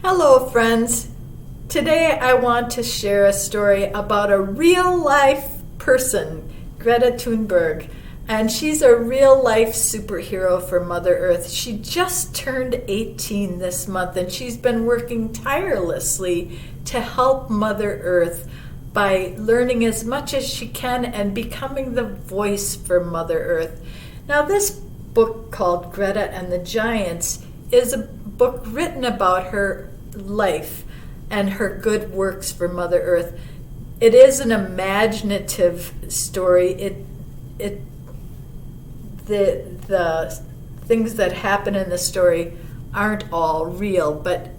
Hello, friends. Today I want to share a story about a real-life person, Greta Tunberg, and she's a real-life superhero for Mother Earth. She just turned 18 this month, and she's been working tirelessly to help Mother Earth by learning as much as she can and becoming the voice for Mother Earth. Now, this book called Greta and the Giants is a book written about her life and her good works for Mother Earth. It is an imaginative story. The things that happen in the story aren't all real, but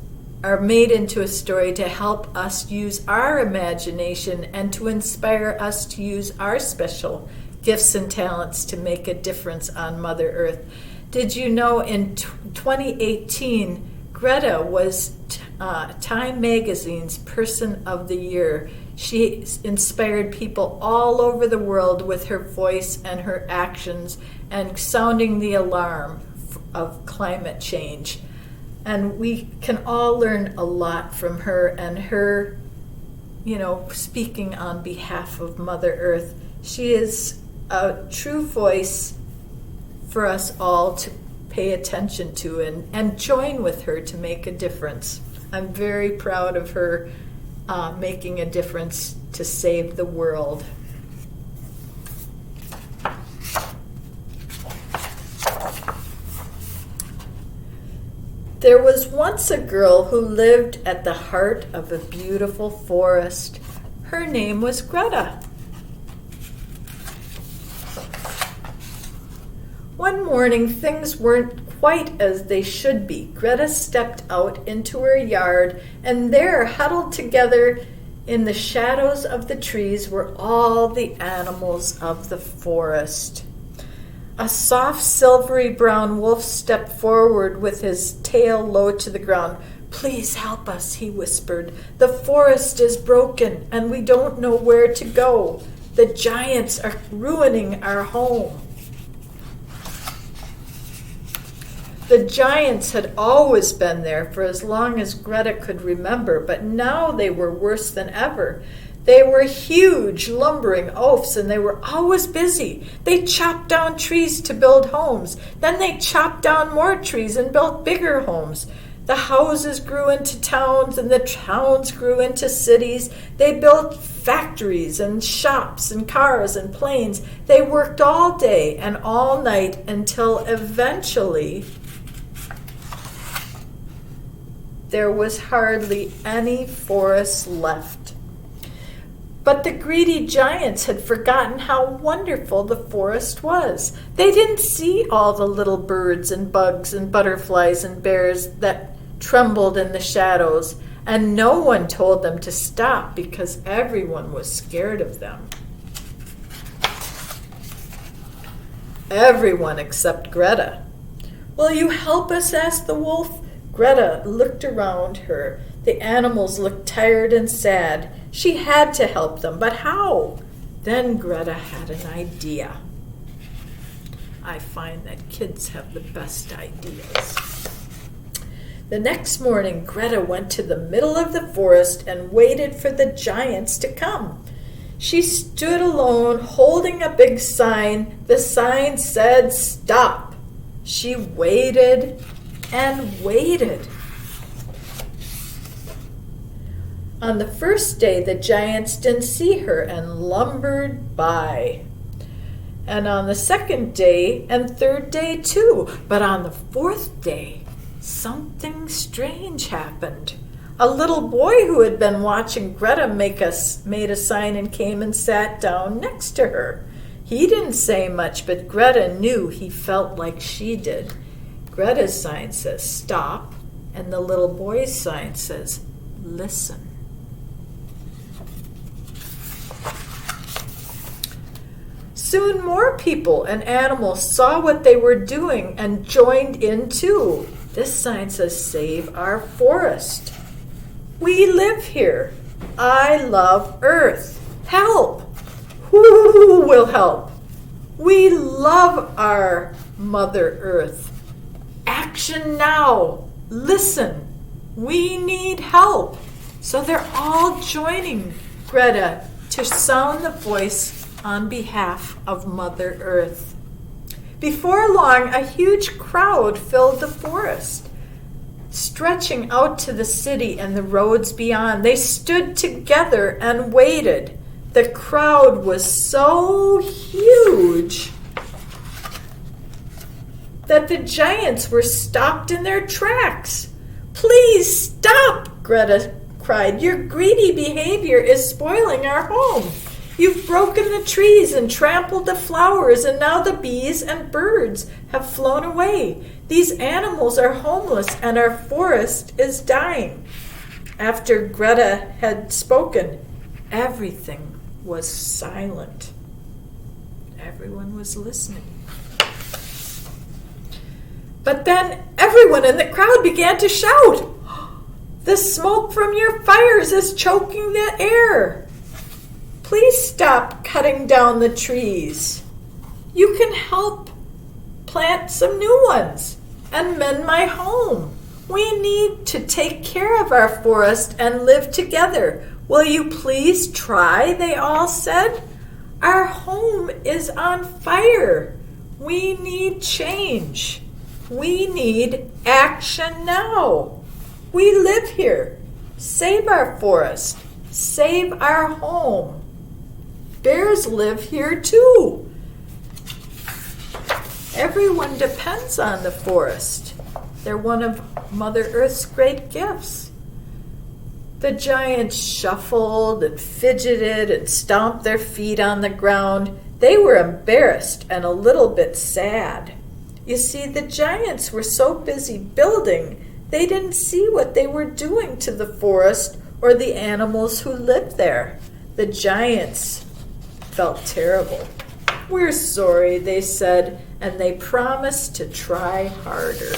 are made into a story to help us use our imagination and to inspire us to use our special gifts and talents to make a difference on Mother Earth. Did you know in 2018, Greta was Time Magazine's Person of the Year. She inspired people all over the world with her voice and her actions and sounding the alarm of climate change. And we can all learn a lot from her and her, speaking on behalf of Mother Earth. She is a true voice for us all to pay attention to and join with her to make a difference. I'm very proud of her making a difference to save the world. There was once a girl who lived at the heart of a beautiful forest. Her name was Greta. One morning, things weren't quite as they should be. Greta stepped out into her yard, and there, huddled together in the shadows of the trees, were all the animals of the forest. A soft, silvery brown wolf stepped forward with his tail low to the ground. "Please help us," he whispered. "The forest is broken, and we don't know where to go. The giants are ruining our home." The giants had always been there for as long as Greta could remember, but now they were worse than ever. They were huge, lumbering oafs, and they were always busy. They chopped down trees to build homes. Then they chopped down more trees and built bigger homes. The houses grew into towns, and the towns grew into cities. They built factories and shops and cars and planes. They worked all day and all night until eventually there was hardly any forest left. But the greedy giants had forgotten how wonderful the forest was. They didn't see all the little birds and bugs and butterflies and bears that trembled in the shadows, and no one told them to stop because everyone was scared of them. Everyone except Greta. "Will you help us?" asked the wolf. Greta looked around her. The animals looked tired and sad. She had to help them, but how? Then Greta had an idea. I find that kids have the best ideas. The next morning, Greta went to the middle of the forest and waited for the giants to come. She stood alone, holding a big sign. The sign said, "Stop." She waited and waited. On the first day, the giants didn't see her and lumbered by. And on the second day and third day too. But on the fourth day, something strange happened. A little boy who had been watching Greta made a sign and came and sat down next to her. He didn't say much, but Greta knew he felt like she did. Greta's sign says, "Stop," and the little boy's sign says, "Listen." Soon more people and animals saw what they were doing and joined in too. This sign says, "Save our forest." "We live here. I love Earth. Help." Who will help? We love our Mother Earth. Action now. Listen. We need help. So they're all joining Greta to sound the voice on behalf of Mother Earth. Before long, a huge crowd filled the forest, stretching out to the city and the roads beyond. They stood together and waited. The crowd was so huge that the giants were stopped in their tracks. Please stop, Greta cried. Your greedy behavior is spoiling our home. You've broken the trees and trampled the flowers, and now the bees and birds have flown away. These animals are homeless, and our forest is dying. After Greta had spoken, everything was silent. Everyone was listening. But then everyone in the crowd began to shout, "The smoke from your fires is choking the air. Please stop cutting down the trees. You can help plant some new ones and mend my home. We need to take care of our forest and live together. Will you please try?" they all said. "Our home is on fire. We need change. We need action now. We live here. Save our forest. Save our home. Bears live here too. Everyone depends on the forest. They're one of Mother Earth's great gifts." The giants shuffled and fidgeted and stomped their feet on the ground. They were embarrassed and a little bit sad. You see, the giants were so busy building, they didn't see what they were doing to the forest or the animals who lived there. The giants felt terrible. "We're sorry," they said, and they promised to try harder.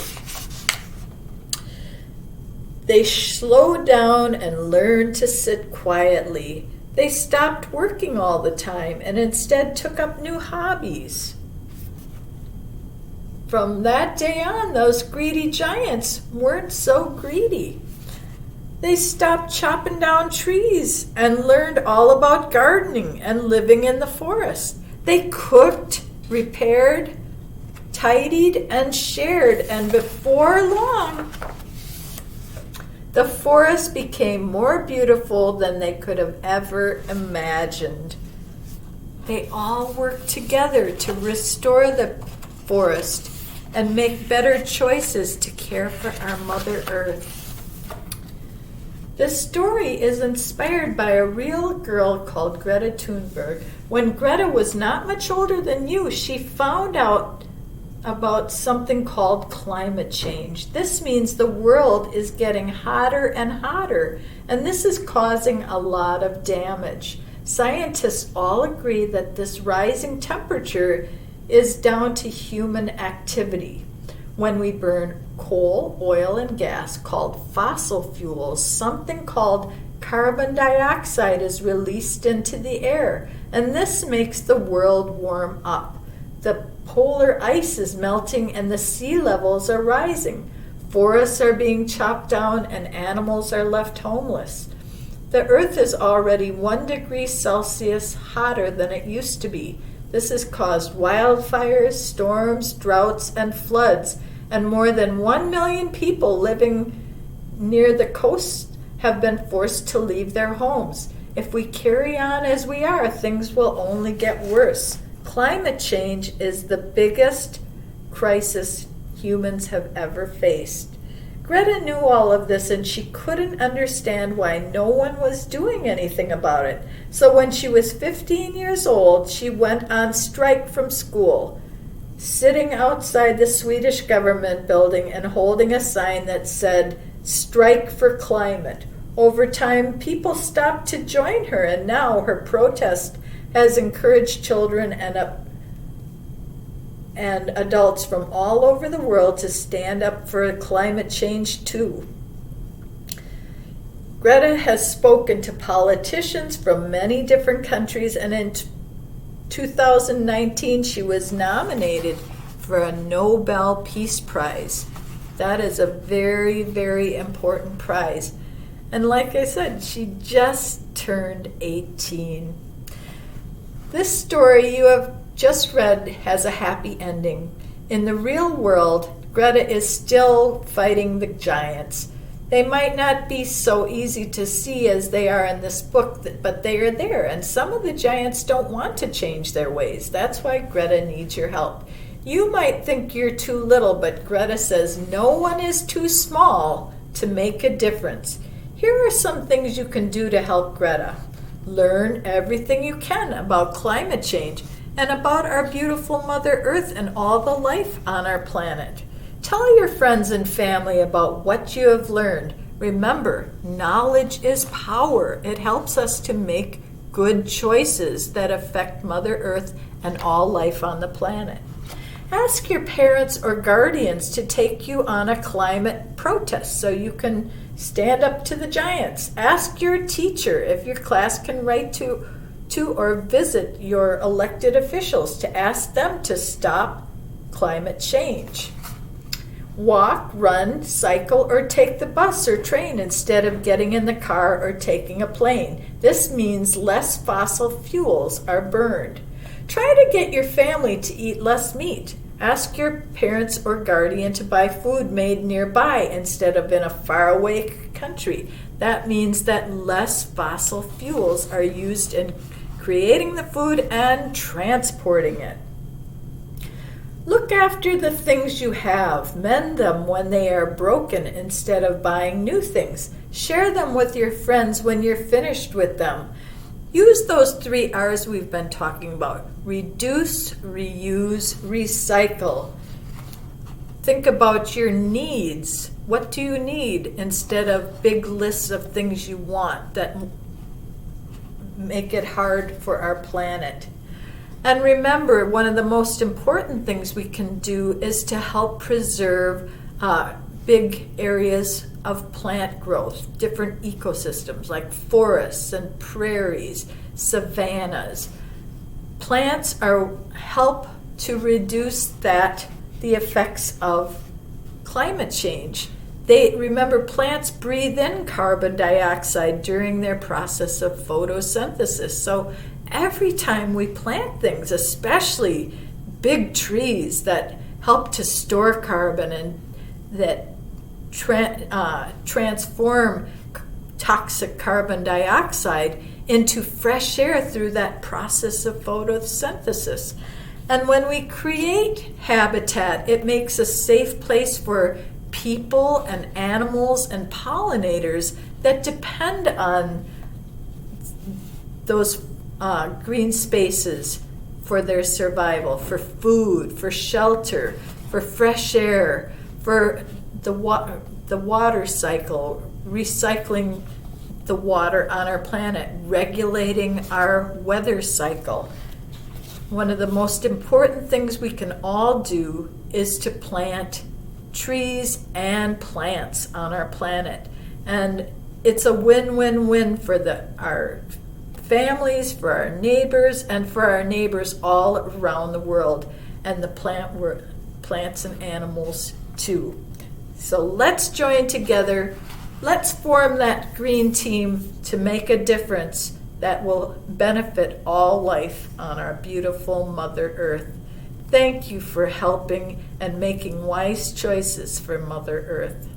They slowed down and learned to sit quietly. They stopped working all the time and instead took up new hobbies. From that day on, those greedy giants weren't so greedy. They stopped chopping down trees and learned all about gardening and living in the forest. They cooked, repaired, tidied, and shared, and before long, the forest became more beautiful than they could have ever imagined. They all worked together to restore the forest and make better choices to care for our Mother Earth. This story is inspired by a real girl called Greta Tunberg. When Greta was not much older than you, she found out about something called climate change. This means the world is getting hotter and hotter, and this is causing a lot of damage. Scientists all agree that this rising temperature is down to human activity. When we burn coal, oil, and gas called fossil fuels, something called carbon dioxide is released into the air, and this makes the world warm up. The polar ice is melting and the sea levels are rising. Forests are being chopped down and animals are left homeless. The earth is already 1 degree Celsius hotter than it used to be. This has caused wildfires, storms, droughts, and floods, and more than 1 million people living near the coast have been forced to leave their homes. If we carry on as we are, things will only get worse. Climate change is the biggest crisis humans have ever faced. Greta knew all of this, and she couldn't understand why no one was doing anything about it. So when she was 15 years old, she went on strike from school, sitting outside the Swedish government building and holding a sign that said, "Strike for Climate." Over time, people stopped to join her, and now her protest has encouraged children and adults from all over the world to stand up for climate change too. Greta has spoken to politicians from many different countries, and in 2019 she was nominated for a Nobel Peace Prize. That is a very, very important prize. And like I said, she just turned 18. This story you have just read has a happy ending. In the real world, Greta is still fighting the giants. They might not be so easy to see as they are in this book, but they are there. And some of the giants don't want to change their ways. That's why Greta needs your help. You might think you're too little, but Greta says no one is too small to make a difference. Here are some things you can do to help Greta. Learn everything you can about climate change and about our beautiful Mother Earth and all the life on our planet. Tell your friends and family about what you have learned. Remember, knowledge is power. It helps us to make good choices that affect Mother Earth and all life on the planet. Ask your parents or guardians to take you on a climate protest so you can stand up to the giants. Ask your teacher if your class can write to or visit your elected officials to ask them to stop climate change. Walk, run, cycle, or take the bus or train instead of getting in the car or taking a plane. This means less fossil fuels are burned. Try to get your family to eat less meat. Ask your parents or guardian to buy food made nearby instead of in a faraway country. That means that less fossil fuels are used in creating the food and transporting it. Look after the things you have. Mend them when they are broken instead of buying new things. Share them with your friends when you're finished with them. Use those 3 R's we've been talking about. Reduce, reuse, recycle. Think about your needs. What do you need instead of big lists of things you want that make it hard for our planet. And remember, one of the most important things we can do is to help preserve big areas of plant growth, different ecosystems like forests and prairies, savannas. Plants help to reduce the effects of climate change. Remember, plants breathe in carbon dioxide during their process of photosynthesis. So every time we plant things, especially big trees that help to store carbon and that transform toxic carbon dioxide into fresh air through that process of photosynthesis. And when we create habitat, it makes a safe place for people and animals and pollinators that depend on those green spaces for their survival, for food, for shelter, for fresh air, for the water cycle, recycling the water on our planet, regulating our weather cycle. One of the most important things we can all do is to plant trees and plants on our planet. And it's a win-win-win for our families, for our neighbors, and for our neighbors all around the world, and the plants and animals too. So let's join together. Let's form that green team to make a difference that will benefit all life on our beautiful Mother Earth. Thank you for helping and making wise choices for Mother Earth.